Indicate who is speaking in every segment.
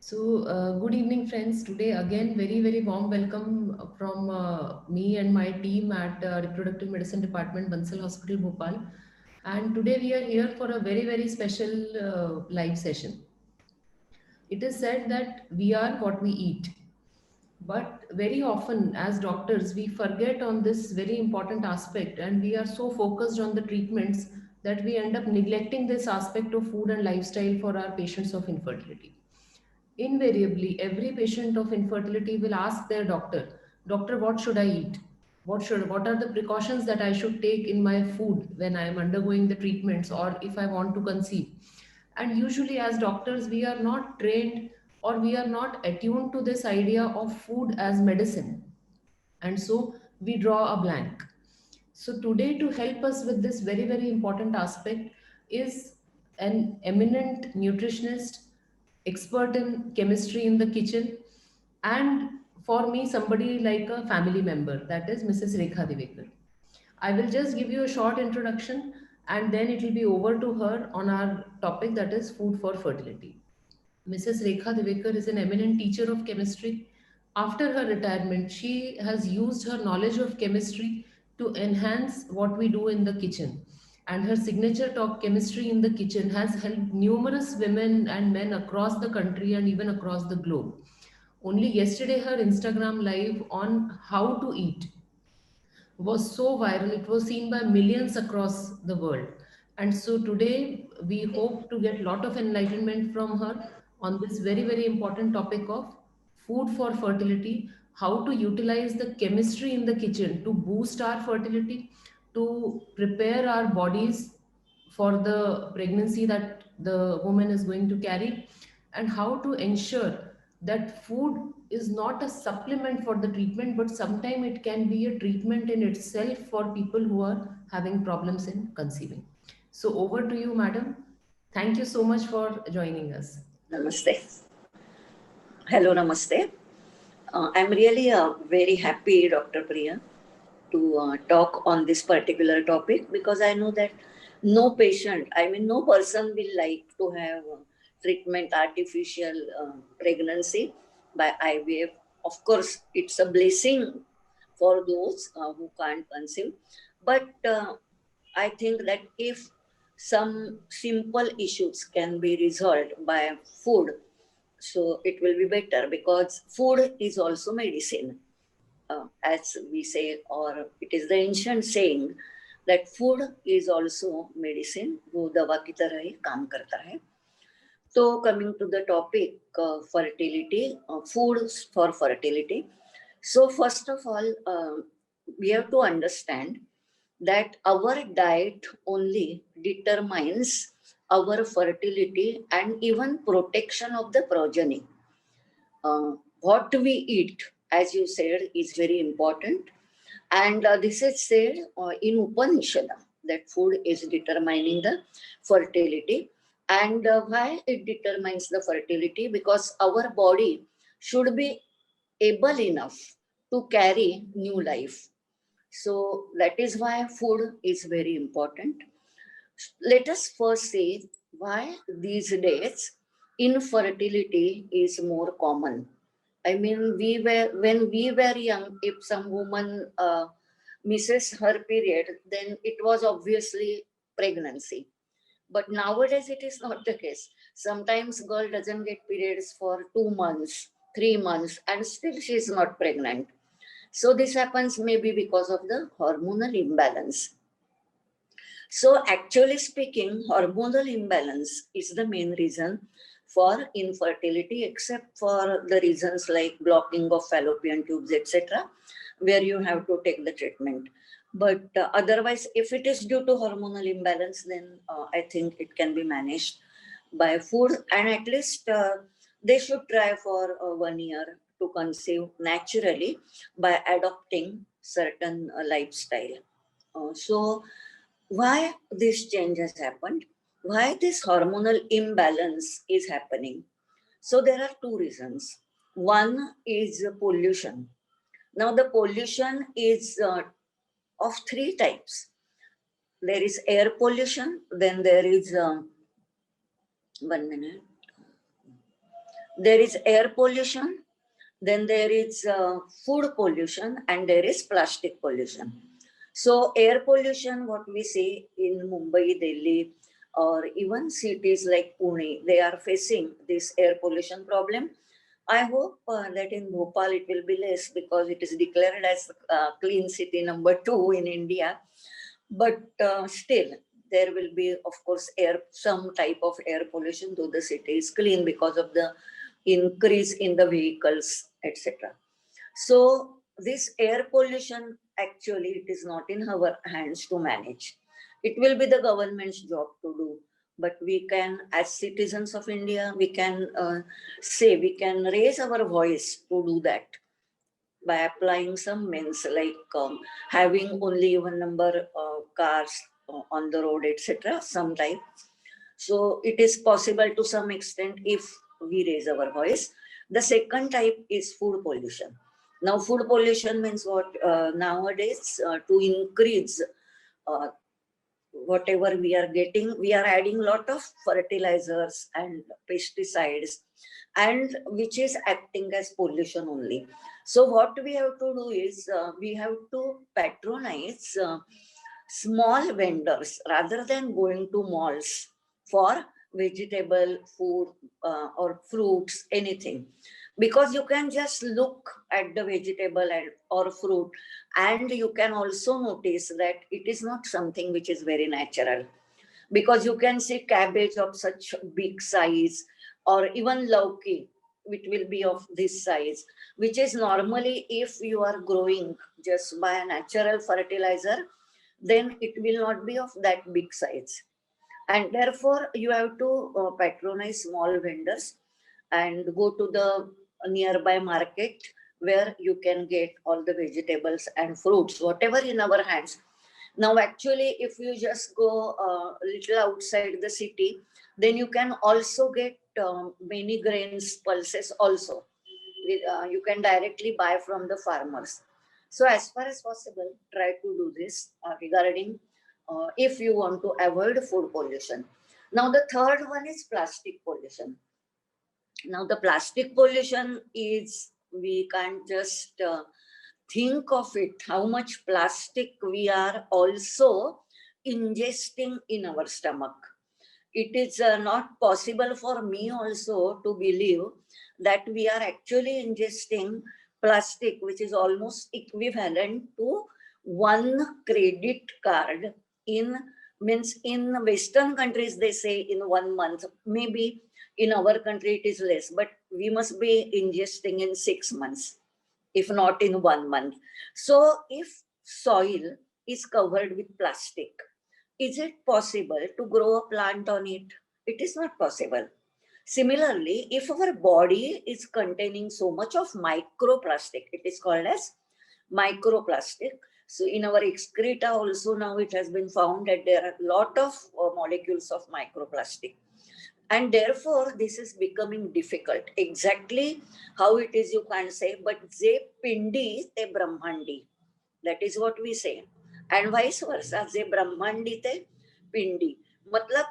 Speaker 1: Good evening, friends. Today, again, very warm welcome from me and my team at Reproductive Medicine Department, Bansal Hospital, Bhopal. And today, we are here for a very special live session. It is said that we are what we eat. But very often, as doctors, we forget on this very important aspect, and we are so focused on the treatments that we end up neglecting this aspect of food and lifestyle for our patients of infertility. Invariably, every patient of infertility will ask their doctor, what should I eat? What are the precautions that I should take in my food when I am undergoing the treatments or if I want to conceive? And usually, as doctors, we are not trained or we are not attuned to this idea of food as medicine. And so we draw a blank. So today, to help us with this very important aspect, is an eminent nutritionist, expert in chemistry in the kitchen, and for me, somebody like a family member, that is Mrs. Rekha Divekar. I will just give you a short introduction and then it will be over to her on our topic, that is food for fertility. Mrs. Rekha Divekar is an eminent teacher of chemistry. After her retirement, she has used her knowledge of chemistry to enhance what we do in the kitchen. And her signature talk, Chemistry in the Kitchen, has helped numerous women and men across the country and even across the globe. Only yesterday, her Instagram live on how to eat was so viral. It was seen by millions across the world. And so today we hope to get a lot of enlightenment from her on this very important topic of food for fertility, how to utilize the chemistry in the kitchen to boost our fertility, to prepare our bodies for the pregnancy that the woman is going to carry, and how to ensure that food is not a supplement for the treatment, but sometimes it can be a treatment in itself for people who are having problems in conceiving. So over to you, madam. Thank you so much for joining us.
Speaker 2: Namaste. Hello, Namaste. I'm really very happy, Dr. Priya, to talk on this particular topic because I know that no patient, no person will like to have treatment artificial pregnancy by IVF. Of course, it's a blessing for those who can't conceive. But I think that if some simple issues can be resolved by food, so it will be better because food is also medicine, as we say, or it is the ancient saying that food is also medicine. वो दवा की तरह ही काम करता है. So coming to the topic, fertility, food for fertility. So first of all, we have to understand that our diet only determines our fertility and even protection of the progeny. What we eat, as you said, is very important. And this is said in Upanishad that food is determining the fertility. And why it determines the fertility? Because our body should be able enough to carry new life. So that is why food is very important. Let us first say why these days infertility is more common. I mean, when we were young, if some woman misses her period, then it was obviously pregnancy. But nowadays it is not the case. Sometimes girl doesn't get periods for 2 months, 3 months, and still she is not pregnant. So this happens maybe because of the hormonal imbalance. So actually speaking, hormonal imbalance is the main reason for infertility, except for the reasons like blocking of fallopian tubes, etc., where you have to take the treatment. But otherwise, if it is due to hormonal imbalance, then I think it can be managed by food, and at least they should try for 1 year to conceive naturally by adopting certain lifestyle. So why this change has happened, why this hormonal imbalance is happening? So there are two reasons. One is pollution. Now the pollution is of three types. There is air pollution, then there is 1 minute. There is air pollution, then there is food pollution, and there is plastic pollution. So air pollution, what we see in Mumbai, Delhi, or even cities like Pune, they are facing this air pollution problem. I hope that in Bhopal it will be less, because it is declared as clean city number 2 in India. But still, there will be, of course, some type of air pollution, though the city is clean because of the increase in the vehicles, etc. So this air pollution, actually, it is not in our hands to manage. It will be the government's job to do. But we can, as citizens of India, we can we can raise our voice to do that by applying some means, like having only one number cars on the road, etc. Some type. So it is possible to some extent if we raise our voice. The second type is food pollution. Now, food pollution means what? Nowadays, to increase uh, whatever we are getting, we are adding lot of fertilizers and pesticides, and which is acting as pollution only. So what we have to do is we have to patronize small vendors rather than going to malls for vegetable food or fruits, anything, because you can just look at the vegetable and or fruit, and you can also notice that it is not something which is very natural, because you can see cabbage of such big size, or even lauki, which will be of this size, which is normally, if you are growing just by a natural fertilizer, then it will not be of that big size. And therefore you have to patronize small vendors and go to the nearby market, where you can get all the vegetables and fruits, whatever in our hands. Now, actually, if you just go a little outside the city, then you can also get many grains, pulses also. You can directly buy from the farmers. So, as far as possible, try to do this regarding if you want to avoid food pollution. Now, the third one is plastic pollution. Now, the plastic pollution is, we can't just think of it, how much plastic we are also ingesting in our stomach. It is not possible for me also to believe that we are actually ingesting plastic, which is almost equivalent to one credit card in, means in Western countries, they say in 1 month. Maybe in our country it is less, but we must be ingesting in 6 months, if not in 1 month. So if soil is covered with plastic, is it possible to grow a plant on it? It is not possible. Similarly, if our body is containing so much of microplastic, it is called as microplastic. So in our excreta also, now it has been found that there are a lot of molecules of microplastic. And therefore, this is becoming difficult. Exactly how it is, you can't say, but je pindi te brahmandi. That is what we say. And vice versa, je brahmandi te pindi. Matlab,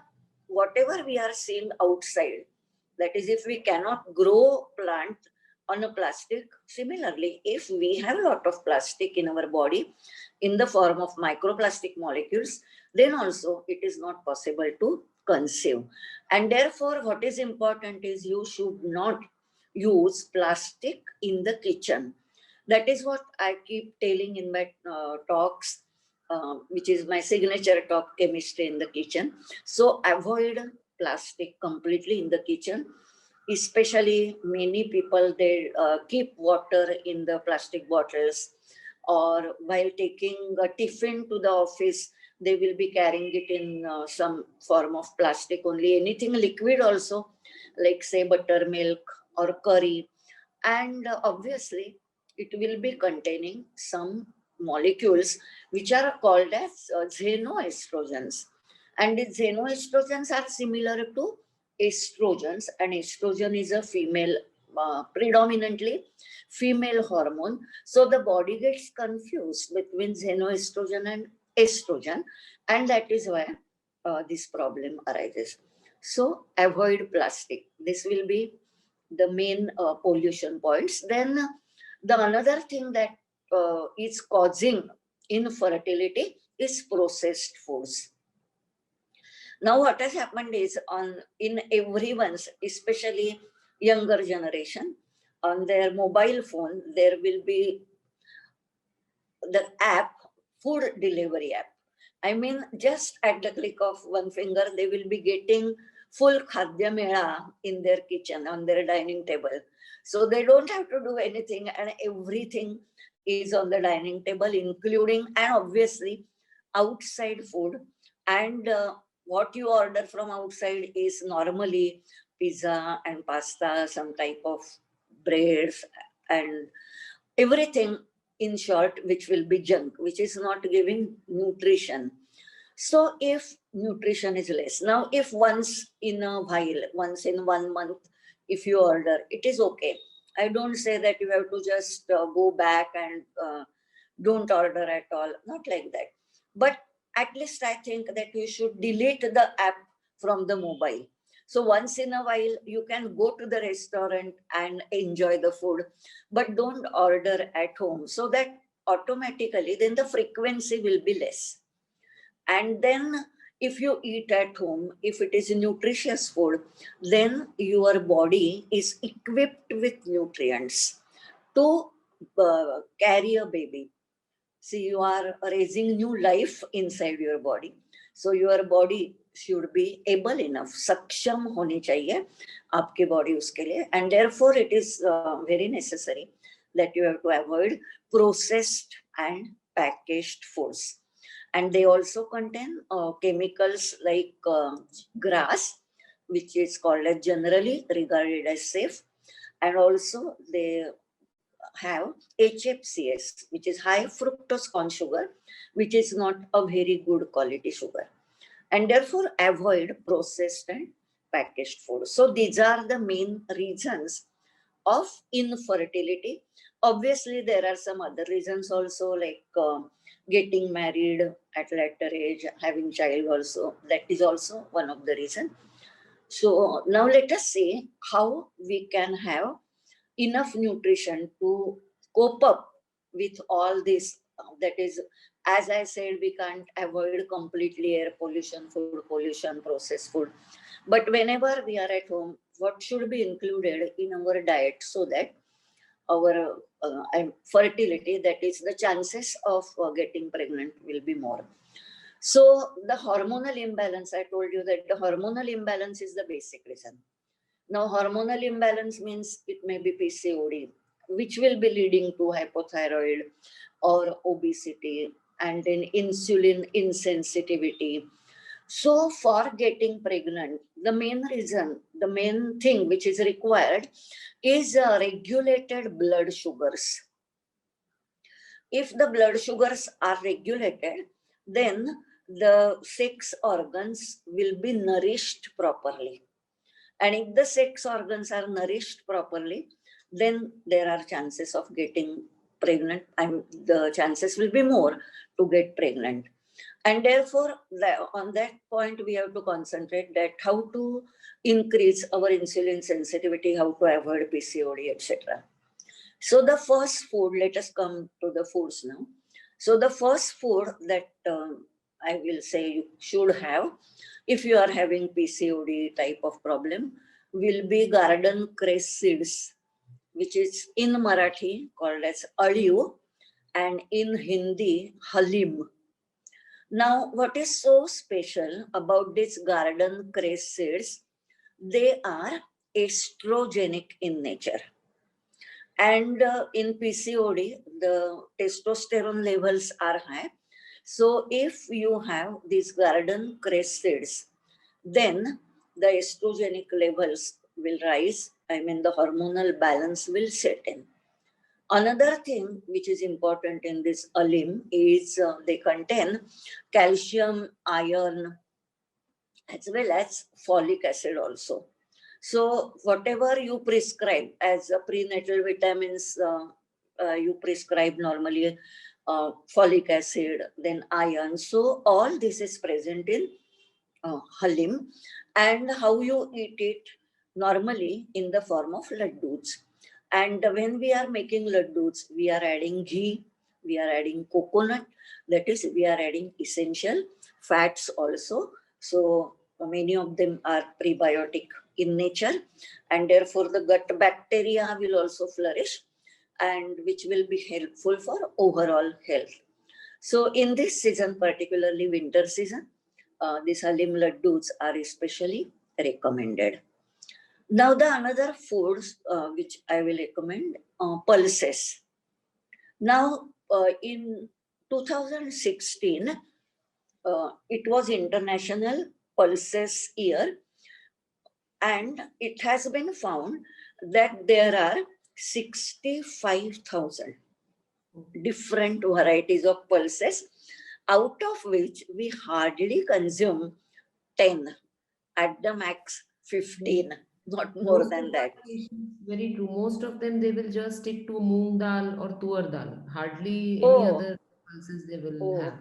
Speaker 2: whatever we are seeing outside, that is, if we cannot grow plant on a plastic, similarly, if we have a lot of plastic in our body in the form of microplastic molecules, then also it is not possible to conceive. And therefore, what is important is you should not use plastic in the kitchen. That is what I keep telling in my talks, which is my signature talk, Chemistry in the Kitchen. So avoid plastic completely in the kitchen. Especially many people, they keep water in the plastic bottles, or while taking a tiffin to the office, they will be carrying it in some form of plastic only. Anything liquid also, like say buttermilk or curry. And obviously, it will be containing some molecules which are called as xenoestrogens. And the xenoestrogens are similar to estrogens, and estrogen is a female, predominantly female hormone. So the body gets confused between xenoestrogen and estrogen, and that is why this problem arises. So avoid plastic. This will be the main pollution points. Then the another thing that is causing infertility is processed foods. Now what has happened is in everyone's, especially younger generation, on their mobile phone, there will be the app, food delivery app. I mean, just at the click of one finger, they will be getting full Khadya Mela in their kitchen, on their dining table. So they don't have to do anything, and everything is on the dining table, including, and obviously, outside food. And what you order from outside is normally pizza and pasta, some type of breads, and everything, in short, which will be junk, which is not giving nutrition. So if nutrition is less, now if once in a while, once in 1 month, if you order, it is okay. I don't say that you have to just go back and don't order at all, not like that. But at least I think that you should delete the app from the mobile. So once in a while, you can go to the restaurant and enjoy the food, but don't order at home, so that automatically then the frequency will be less. And then if you eat at home, if it is nutritious food, then your body is equipped with nutrients to carry a baby. See, you are raising new life inside your body. So your body should be able enough, saksham honi chahiye aapke body uske liye. And therefore it is very necessary that you have to avoid processed and packaged foods. And they also contain chemicals like grass, which is called as generally regarded as safe. And also they have HFCS, which is high fructose corn sugar, which is not a very good quality sugar. And therefore avoid processed and packaged food. So these are the main reasons of infertility. Obviously, there are some other reasons also, like getting married at later age, having child also. That is also one of the reasons. So now let us see how we can have enough nutrition to cope up with all this. That is, as I said, we can't avoid completely air pollution, food pollution, processed food. But whenever we are at home, what should be included in our diet so that our fertility, that is the chances of getting pregnant, will be more. So the hormonal imbalance, I told you that the hormonal imbalance is the basic reason. Now, hormonal imbalance means it may be PCOD, which will be leading to hypothyroid or obesity, and then insulin insensitivity. So, for getting pregnant, the main reason, the main thing which is required is regulated blood sugars. If the blood sugars are regulated, then the sex organs will be nourished properly. And if the sex organs are nourished properly, then there are chances of getting pregnant, and the chances will be more to get pregnant. And therefore, on that point, we have to concentrate that how to increase our insulin sensitivity, how to avoid PCOD, etc. So the first food, let us come to the foods now. So the first food that I will say you should have, if you are having PCOD type of problem, will be garden cress seeds, which is in Marathi called as aliyu, and in Hindi, halim. Now, what is so special about these garden cress seeds? They are estrogenic in nature. And in PCOD, the testosterone levels are high. So if you have these garden cress seeds, then the estrogenic levels will rise. I mean, the hormonal balance will set in. Another thing which is important in this alim is they contain calcium, iron, as well as folic acid also. So whatever you prescribe as a prenatal vitamins, you prescribe normally folic acid, then iron. So all this is present in halim. And how you eat it, normally in the form of laddus. And when we are making laddus, we are adding ghee, we are adding coconut, that is, we are adding essential fats also. So many of them are prebiotic in nature, and therefore the gut bacteria will also flourish, and which will be helpful for overall health. So in this season, particularly winter season, these Halim laddus are especially recommended. Now the another foods which I will recommend, pulses. Now in 2016, it was International Pulses Year, and it has been found that there are 65,000 different varieties of pulses, out of which we hardly consume 10, at the max 15, not more
Speaker 1: Most of
Speaker 2: than
Speaker 1: the
Speaker 2: that.
Speaker 1: patients, very true. Most of them, they will just stick to moong dal or tuar dal. Hardly any
Speaker 2: Oh,
Speaker 1: other pulses they will have.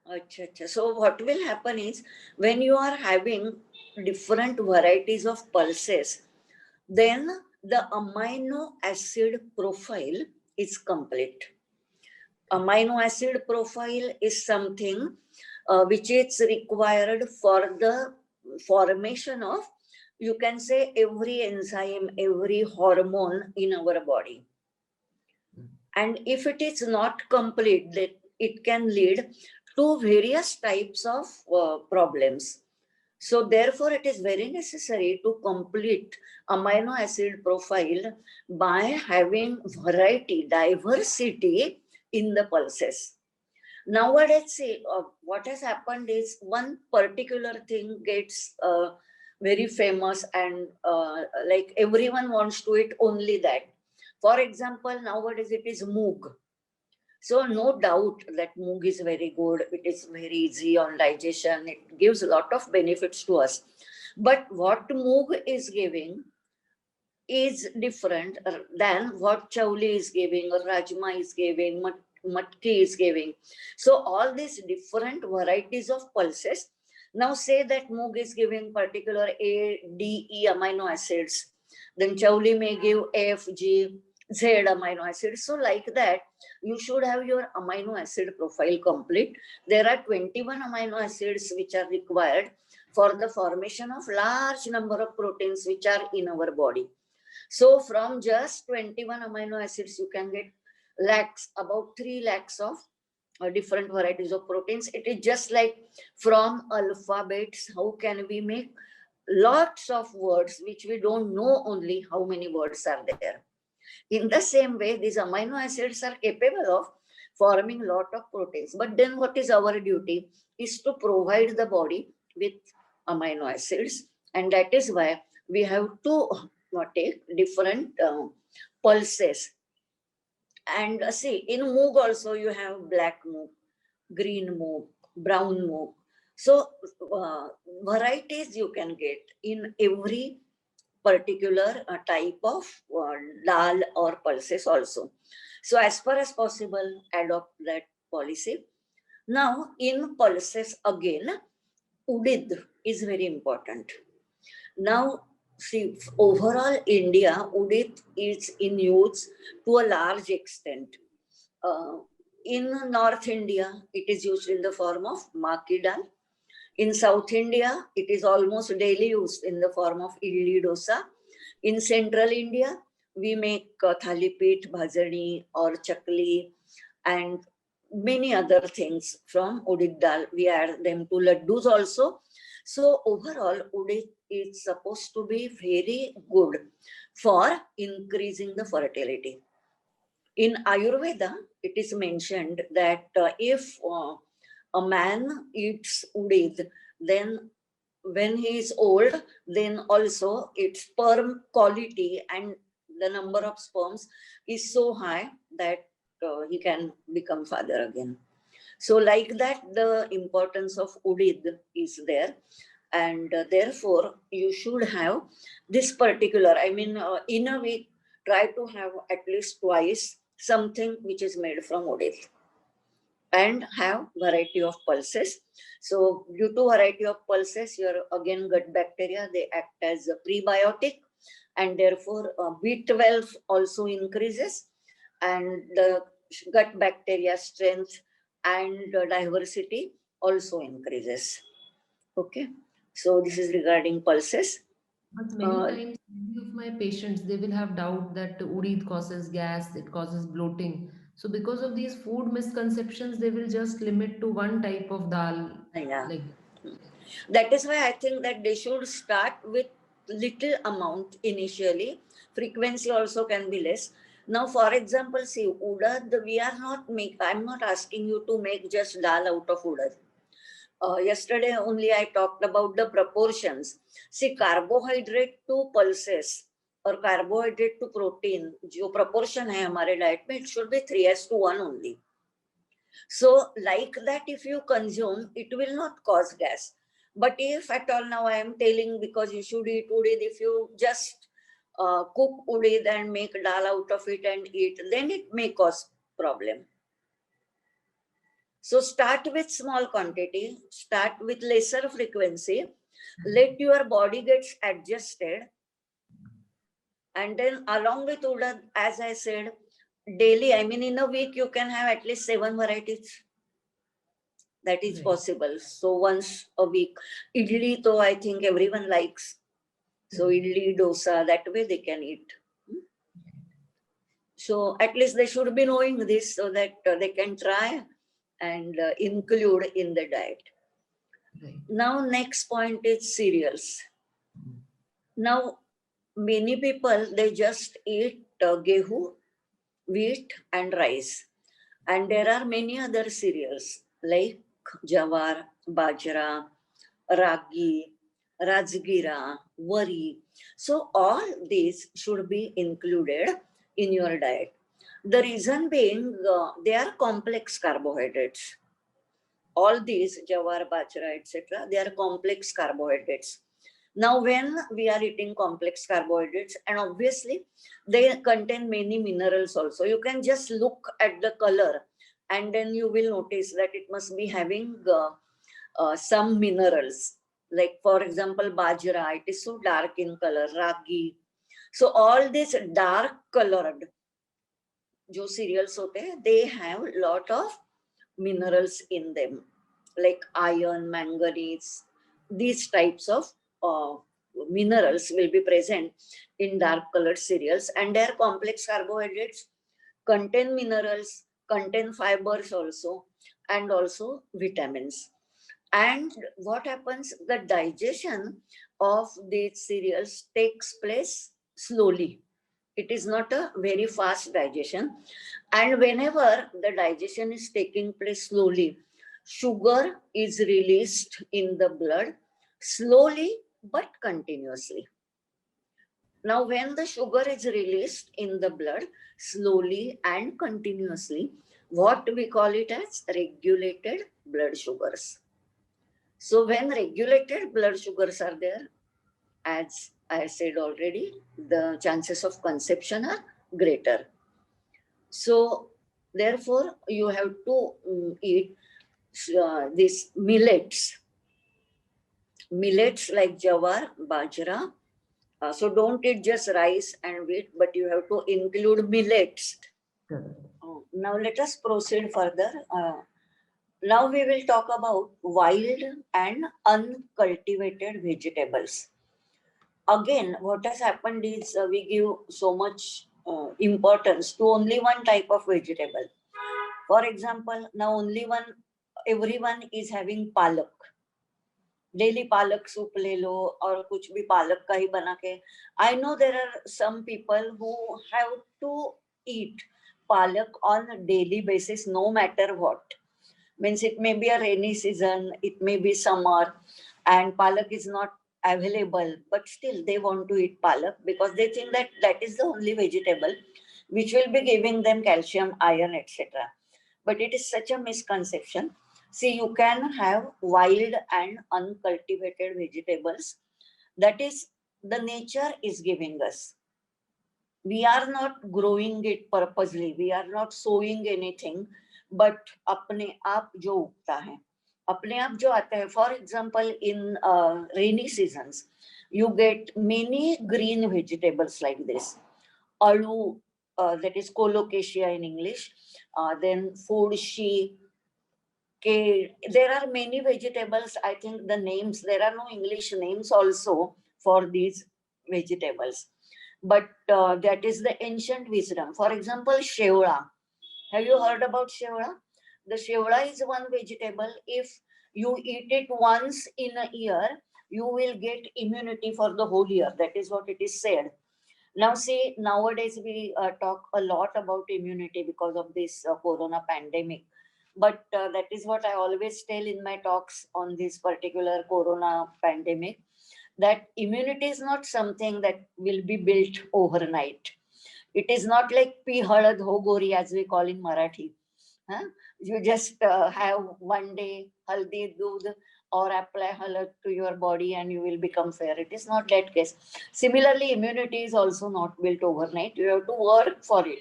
Speaker 2: oh, acha, acha. So what will happen is, when you are having different varieties of pulses, then the amino acid profile is complete. Amino acid profile is something which is required for the formation of, you can say, every enzyme, every hormone in our body. And if it is not complete, that it can lead to various types of problems. So therefore it is very necessary to complete amino acid profile by having variety, diversity in the pulses. Nowadays, see, what has happened is, one particular thing gets very famous, and like everyone wants to eat only that. For example, nowadays it is moog. So no doubt that moog is very good. It is very easy on digestion. It gives a lot of benefits to us. But what moog is giving is different than what chauli is giving, or rajma is giving, matki is giving. So all these different varieties of pulses. Now say that moog is giving particular A, D, E amino acids. Then chauli may give F, G, Z amino acids. So like that, you should have your amino acid profile complete. There are 21 amino acids which are required for the formation of large number of proteins which are in our body. So from just 21 amino acids, you can get lakhs, about 3 lakhs of different varieties of proteins. It is just like from alphabets, how can we make lots of words which we don't know only how many words are there. In the same way, these amino acids are capable of forming lot of proteins. But then what is our duty is to provide the body with amino acids. And that is why we have to take different pulses. And see, in moog also you have black moog, green moog, brown moog. So varieties you can get in every particular type of dal or pulses also. So as far as possible, adopt that policy. Now in pulses again, udid is very important. Now see, overall India, udid is in use to a large extent. Uh, in North India, it is used in the form of maki dal. In South India, it is almost daily used in the form of idli dosa. In Central India, we make thalipit, bhajani or chakli and many other things from udid dal. We add them to laddus also. So overall, udid is supposed to be very good for increasing the fertility. In Ayurveda, it is mentioned that if a man eats udid, then when he is old, then also its sperm quality and the number of sperms is so high that he can become father again. So like that, the importance of udid is there. And therefore, you should have this particular, I mean, in a week, try to have at least twice something which is made from udid, and have variety of pulses. So due to variety of pulses, your again gut bacteria, they act as a prebiotic, and therefore B12 also increases, and the gut bacteria strength and diversity also increases. Okay, so this is regarding pulses.
Speaker 1: But many
Speaker 2: Uh,
Speaker 1: times, many of my patients, they will have doubt that urid causes gas, it causes bloating. So because of these food misconceptions, they will just limit to one type of dal.
Speaker 2: yeah,
Speaker 1: Like,
Speaker 2: that is why I think that they should start with little amount initially. Frequency also can be less. Now, for example, see, udad, we are not make. I'm not asking you to make just dal out of udad. Yesterday only I talked about the proportions. See, carbohydrate to pulses or carbohydrate to protein, जो proportion है हमारे diet में, it should be 3:1 only. So, like that, if you consume, it will not cause gas. But if at all now I am telling because you should eat udid, if you just cook udid and make dal out of it and eat, then it may cause problem. So start with small quantity, start with lesser frequency, let your body gets adjusted, and then along with udad, as I said, daily, I mean in a week you can have at least 7 varieties. That is
Speaker 1: right.
Speaker 2: possible. So once a week, idli though I think everyone likes. So idli, dosa, that way they can eat. So at least they should be knowing this so that they can try and include in the diet.
Speaker 1: Right.
Speaker 2: Now next point is cereals. Now many people they just eat gehu, wheat and rice, and there are many other cereals like jawar, bajra, ragi, rajgira, wari. So all these should be included in your diet. The reason being they are complex carbohydrates. All these jawar, bajra, etc. They are complex carbohydrates. Now, when we are eating complex carbohydrates, and obviously they contain many minerals also. You can just look at the color, and then you will notice that it must be having some minerals. Like for example, bajra, it is so dark in color, ragi. So all these dark colored जो cereals होते हैं, they have lot of minerals in them, like iron, manganese. These types of minerals will be present in dark colored cereals, and their complex carbohydrates contain minerals, contain fibers also, and also vitamins. And what happens? The digestion of these cereals takes place slowly. It is not a very fast digestion. And whenever the digestion is taking place slowly, sugar is released in the blood slowly but continuously. Now, when the sugar is released in the blood slowly and continuously, what we call it as regulated blood sugars. So, when regulated blood sugars are there, as I said already, the chances of conception are greater. So, therefore, you have to eat these millets like jawar, bajra. So, don't eat just rice and wheat, but you have to include millets. Now, let us proceed further. Now, we will talk about wild and uncultivated vegetables. Again, what has happened is we give so much importance to only one type of vegetable. For example, now only everyone is having palak. Daily palak soup ले लो और कुछ भी पालक का ही बना के. I know there are some people who have to eat palak on a daily basis, no matter what. Means it may be a rainy season, it may be summer, and palak is not available, but still they want to eat palak because they think that that is the only vegetable which will be giving them calcium, iron, etc. But it is such a misconception. See, you can have wild and uncultivated vegetables. That is, the nature is giving us. We are not growing it purposely. We are not sowing anything, but अपने आप जो उगता है, अपने आप जो आता है. For example, in rainy seasons, you get many green vegetables like this. Alu, that is colocasia in English, then fodshi, kale. There are many vegetables. I think the names, there are no English names also for these vegetables. But that is the ancient wisdom. For example, shevla. Have you heard about shevla? The shevla is one vegetable. If you eat it once in a year, you will get immunity for the whole year. That is what it is said. Now, see, nowadays we talk a lot about immunity because of this corona pandemic. But that is what I always tell in my talks on this particular corona pandemic, that immunity is not something that will be built overnight. It is not like pi halad ho gori, as we call in Marathi. Huh? You just have one day haldi doodh or apply halad to your body and you will become fair. It is not that case. Similarly, immunity is also not built overnight. You have to work for it.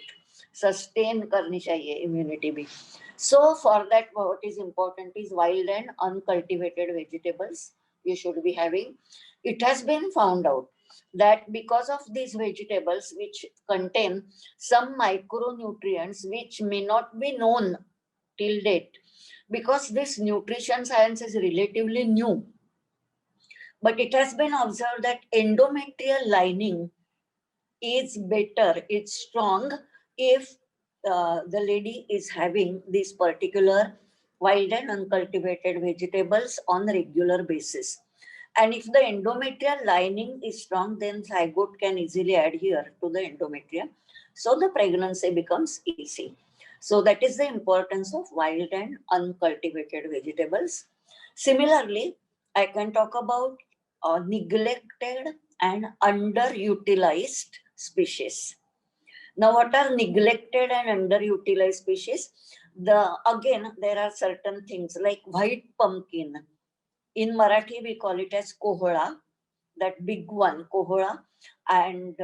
Speaker 2: Sustain karni chahiye immunity bhi. So for that, what is important is wild and uncultivated vegetables you should be having. It has been found out that because of these vegetables which contain some micronutrients which may not be known till date, because this nutrition science is relatively new, but it has been observed that endometrial lining is better, it's strong if the lady is having these particular wild and uncultivated vegetables on regular basis. And if the endometrial lining is strong, then zygote can easily adhere to the endometrium. So the pregnancy becomes easy. So that is the importance of wild and uncultivated vegetables. Similarly, I can talk about neglected and underutilized species. Now, what are neglected and underutilized species? Again, there are certain things like white pumpkin. In Marathi, we call it as kohola, that big one, kohola, and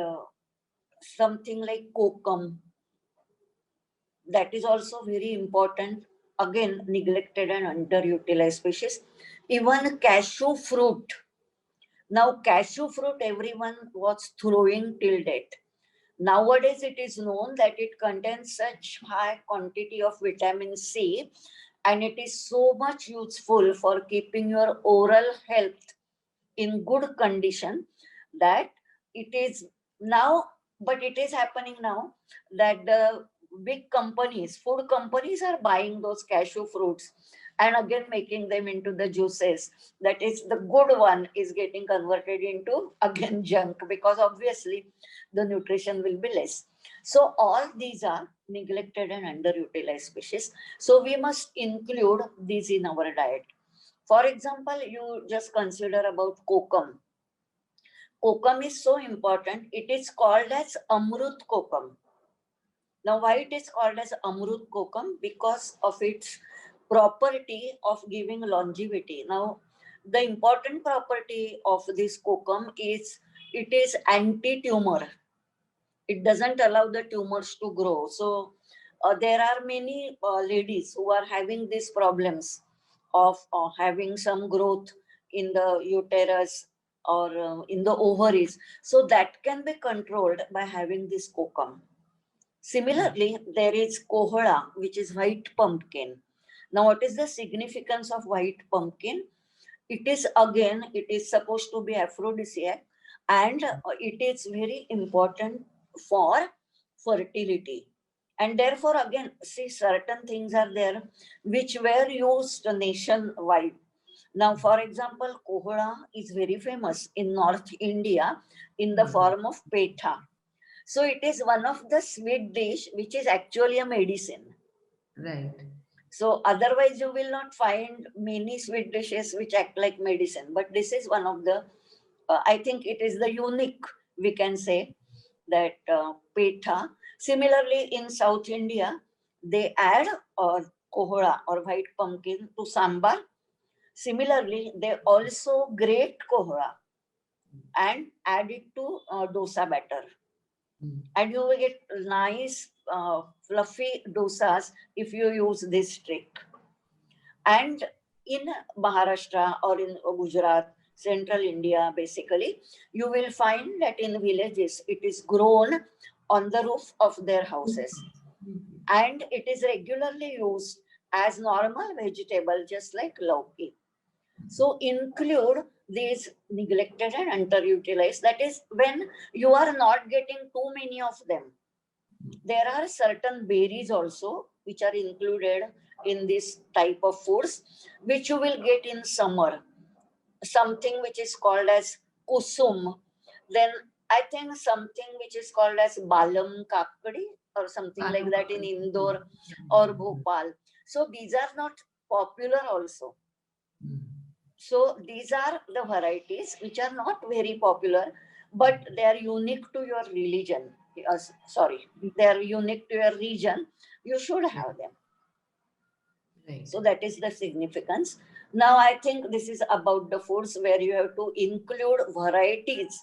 Speaker 2: something like kokum. That is also very important. Again, neglected and underutilized species. Even cashew fruit. Now, cashew fruit, everyone was throwing till date. Nowadays, it is known that it contains such high quantity of vitamin C and it is so much useful for keeping your oral health in good condition that it is now, but it is happening now that the big companies, food companies are buying those cashew fruits and again making them into the juices. That is, the good one is getting converted into again junk, because obviously the nutrition will be less. So all these are neglected and underutilized species. So we must include these in our diet. For example, you just consider about kokum. Kokum is so important. It is called as Amrut kokum. Now, why it is called as Amrut kokum? Because of its property of giving longevity. Now, the important property of this kokum is it is anti-tumor. It doesn't allow the tumors to grow. So, there are many ladies who are having these problems of having some growth in the uterus or in the ovaries. So that can be controlled by having this kokum. Similarly, there is kohola, which is white pumpkin. Now, what is the significance of white pumpkin? It is, again, it is supposed to be aphrodisiac and it is very important for fertility. And therefore, again, see, certain things are there which were used nationwide. Now, for example, kohola is very famous in North India in the form of petha. So it is one of the sweet dish which is actually a medicine.
Speaker 1: Right.
Speaker 2: So otherwise you will not find many sweet dishes which act like medicine. But this is one of the, I think it is the unique, we can say, that petha. Similarly, in South India, they add kohola or white pumpkin to sambar. Similarly, they also grate kohola and add it to dosa batter. And you will get nice fluffy dosas if you use this trick. And in Maharashtra or in Gujarat, central India basically, you will find that in villages it is grown on the roof of their houses, and it is regularly used as normal vegetable just like lauki. So include these neglected and underutilized. That is when you are not getting too many of them. There are certain berries also which are included in this type of foods, which you will get in summer. Something which is called as kusum. Then I think something which is called as balam kakdi or something like
Speaker 1: Palam
Speaker 2: that in
Speaker 1: papadi.
Speaker 2: Indore or Bhopal. So these are not popular also. So these are the varieties which are not very popular, but they are unique to your religion. Sorry, they are unique to your region. You should have them.
Speaker 1: Right.
Speaker 2: So that is the significance. Now I think this is about the foods where you have to include varieties,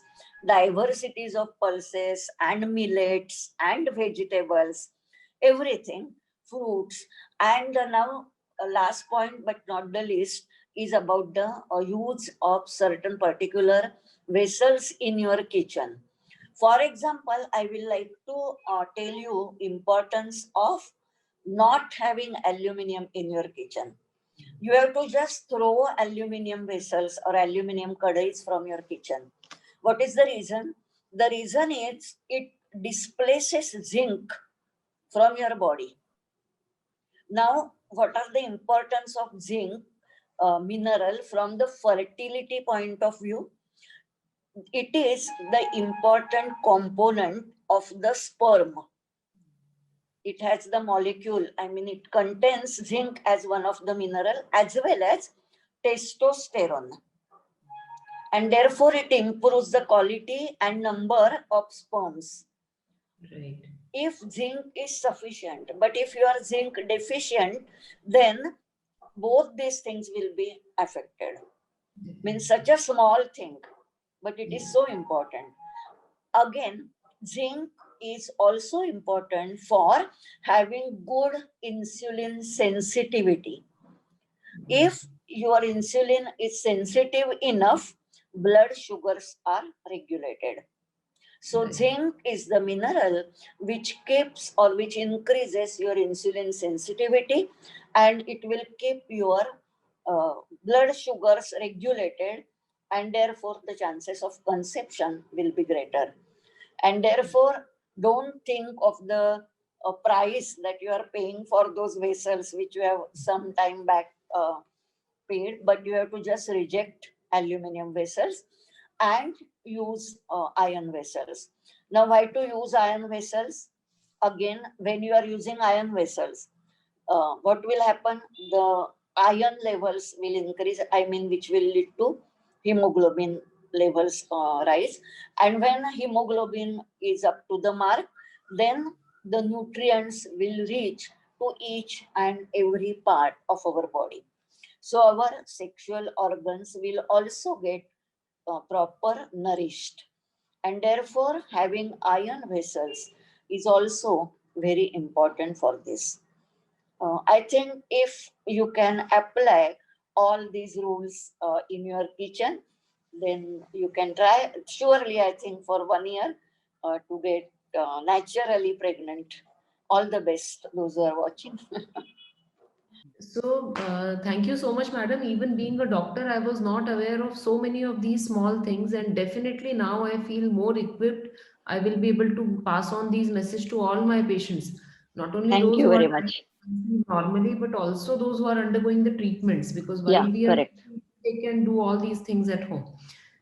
Speaker 2: diversities of pulses and millets and vegetables, everything, fruits. And now last point but not the least is about the use of certain particular vessels in your kitchen. For example, I will like to tell you importance of not having aluminum in your kitchen. You have to just throw aluminum vessels or aluminum kadais from your kitchen. What is the reason? The reason is it displaces zinc from your body. Now, what are the importance of zinc mineral from the fertility point of view? It is the important component of the sperm. It has the molecule, I mean, it contains zinc as one of the mineral as well as testosterone. And therefore, it improves the quality and number of sperms.
Speaker 1: Right.
Speaker 2: If zinc is sufficient, but if you are zinc deficient, then both these things will be affected. Means such a small thing, but it is so important. Again, zinc is also important for having good insulin sensitivity. If your insulin is sensitive enough, blood sugars are regulated. So,
Speaker 1: Right.
Speaker 2: zinc is the mineral which keeps or which increases your insulin sensitivity, and it will keep your blood sugars regulated, and therefore the chances of conception will be greater. And therefore, don't think of the price that you are paying for those vessels which you have some time back paid, but you have to just reject aluminum vessels and use iron vessels. Now, why to use iron vessels? Again, when you are using iron vessels, what will happen? The iron levels will increase, I mean, which will lead to hemoglobin levels rise. And when hemoglobin is up to the mark, then the nutrients will reach to each and every part of our body. So our sexual organs will also get proper nourished. And therefore, having iron vessels is also very important for this. I think if you can apply all these rules in your kitchen, then you can try. Surely, I think for 1 year to get naturally pregnant. All the best, those who are watching.
Speaker 1: So, thank you so much, madam. Even being a doctor, I was not aware of so many of these small things, and definitely now I feel more equipped. I will be able to pass on these message to all my patients, not only
Speaker 2: Thank
Speaker 1: those
Speaker 2: you
Speaker 1: who are
Speaker 2: very
Speaker 1: trying
Speaker 2: much.
Speaker 1: to conceive normally, but also those who are undergoing the treatments. Because
Speaker 2: Yeah,
Speaker 1: while we are,
Speaker 2: correct.
Speaker 1: they can do all these things at home.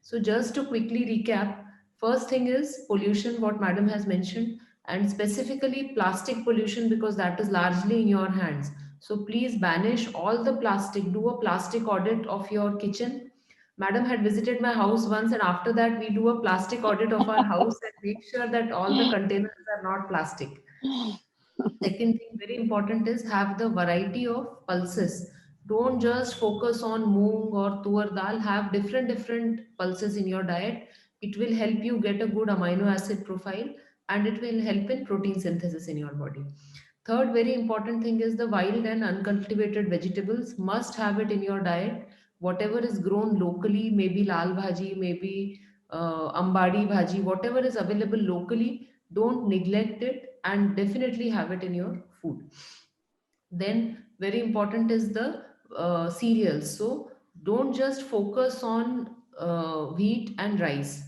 Speaker 1: So, just to quickly recap, first thing is pollution, what madam has mentioned, and specifically plastic pollution, because that is largely in your hands. So please banish all the plastic. Do a plastic audit of your kitchen. Madam had visited my house once, and after that, we do a plastic audit of our house and make sure that all the containers are not plastic. Second thing, very important, is have the variety of pulses. Don't just focus on moong or tur dal. Have different pulses in your diet. It will help you get a good amino acid profile, and it will help in protein synthesis in your body. Third very important thing is the wild and uncultivated vegetables. Must have it in your diet. whatever is grown locally, maybe lal bhaji, maybe ambadi bhaji, whatever is available locally, don't neglect it and definitely have it in your food. Then very important is the cereals. So don't just focus on wheat and rice.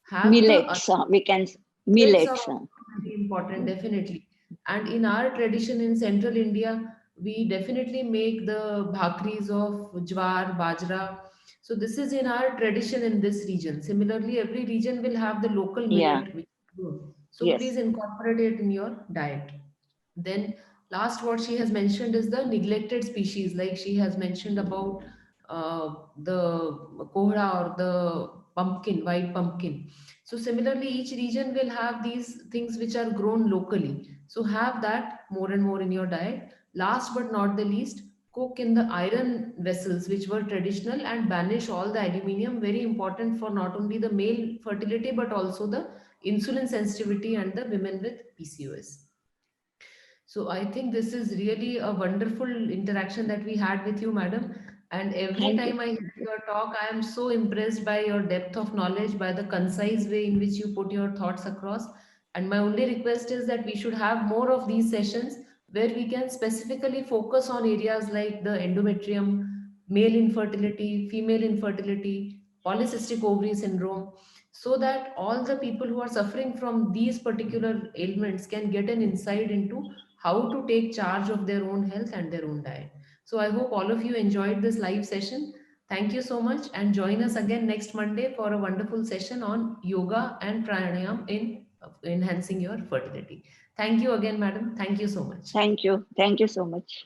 Speaker 1: Have the
Speaker 2: Millets, we can,
Speaker 1: millets are
Speaker 2: millets.
Speaker 1: also very important, definitely. And in our tradition in central India, we definitely make the bhakris of jwar, bajra. So this is in our tradition in this region. Similarly, every region will have the local
Speaker 2: Yeah,
Speaker 1: millet which is grown. So please
Speaker 2: yes,
Speaker 1: incorporate it in your diet. Then last what she has mentioned is the neglected species, like she has mentioned about the kohra or the pumpkin, white pumpkin. So similarly, each region will have these things which are grown locally. So have that more and more in your diet. Last but not the least, cook in the iron vessels which were traditional and banish all the aluminium. Very important for not only the male fertility but also the insulin sensitivity and the women with PCOS. So I think this is really a wonderful interaction that we had with you, madam. And every
Speaker 2: thank you.
Speaker 1: time I hear your talk, I am so impressed by your depth of knowledge, by the concise way in which you put your thoughts across. And my only request is that we should have more of these sessions where we can specifically focus on areas like the endometrium, male infertility, female infertility, polycystic ovary syndrome, so that all the people who are suffering from these particular ailments can get an insight into how to take charge of their own health and their own diet. So I hope all of you enjoyed this live session. Thank you so much and join us again next Monday for a wonderful session on yoga and pranayam in enhancing your fertility. Thank you again, madam. Thank you so much.
Speaker 2: Thank you so much.